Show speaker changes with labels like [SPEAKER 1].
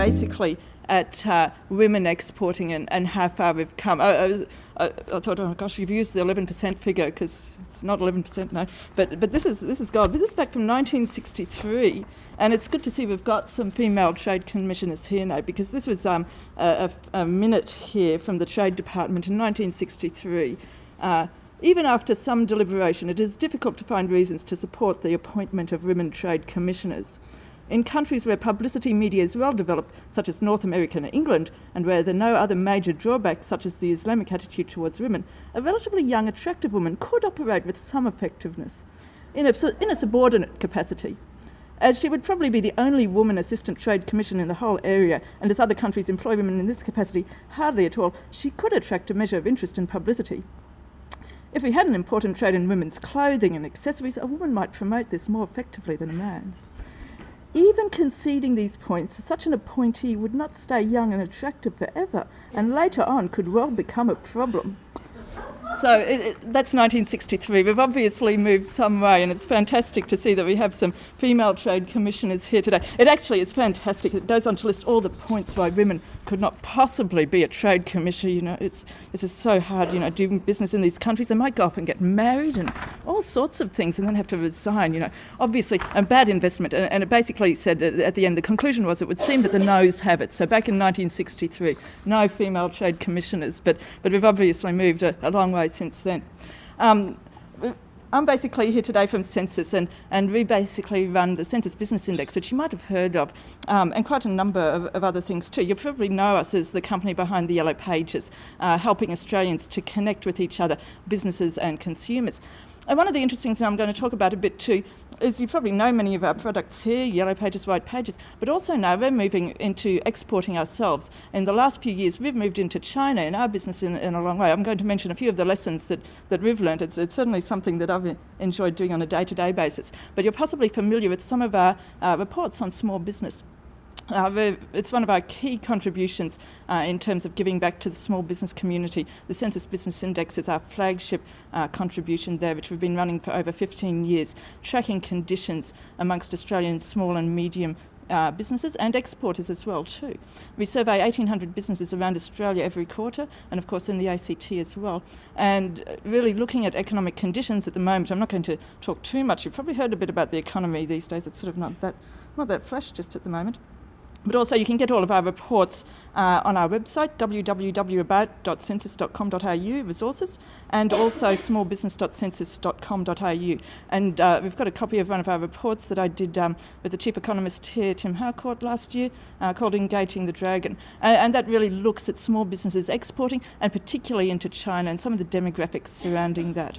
[SPEAKER 1] basically at women exporting and how far we've come. I thought, oh gosh, you've used the 11% figure because it's not 11% now. But this is gold. But this is back from 1963, and it's good to see we've got some female trade commissioners here now, because this was a minute here from the Trade Department in 1963. Even after some deliberation, it is difficult to find reasons to support the appointment of women trade commissioners. In countries where publicity media is well developed, such as North America and England, and where there are no other major drawbacks, such as the Islamic attitude towards women, a relatively young, attractive woman could operate with some effectiveness in a subordinate capacity, as she would probably be the only woman assistant trade commissioner in the whole area, and as other countries employ women in this capacity hardly at all, she could attract a measure of interest and publicity. If we had an important trade in women's clothing and accessories, a woman might promote this more effectively than a man. Even conceding these points, such an appointee would not stay young and attractive forever, and later on could well become a problem. So that's 1963. We've obviously moved some way, and it's fantastic to see that we have some female trade commissioners here today. It's fantastic. It goes on to list all the points why women could not possibly be a trade commissioner. You know, it's just so hard, you know, doing business in these countries. They might go off and get married and all sorts of things and then have to resign, you know. Obviously, a bad investment. And it basically said at the end, the conclusion was it would seem that the noes have it. So back in 1963, no female trade commissioners, but we've obviously moved a long way since then. I'm basically here today from Sensis, and we basically run the Sensis Business Index, which you might have heard of, and quite a number of other things too. You probably know us as the company behind the Yellow Pages, helping Australians to connect with each other, businesses and consumers. And one of the interesting things I'm going to talk about a bit too is you probably know many of our products here, Yellow Pages, White Pages, but also now we're moving into exporting ourselves. In the last few years, we've moved into China in our business in a long way. I'm going to mention a few of the lessons that we've learned. It's certainly something that I've enjoyed doing on a day-to-day basis. But you're possibly familiar with some of our reports on small business. It's one of our key contributions in terms of giving back to the small business community. The Sensis Business Index is our flagship contribution there, which we've been running for over 15 years, tracking conditions amongst Australian small and medium businesses and exporters as well too. We survey 1,800 businesses around Australia every quarter, and of course in the ACT as well. And really looking at economic conditions at the moment, I'm not going to talk too much. You've probably heard a bit about the economy these days. It's sort of not that flash just at the moment. But also you can get all of our reports on our website, www.about.sensis.com.au, resources, and also smallbusiness.sensis.com.au. And we've got a copy of one of our reports that I did with the chief economist here, Tim Harcourt, last year, called Engaging the Dragon. And that really looks at small businesses exporting, and particularly into China, and some of the demographics surrounding that.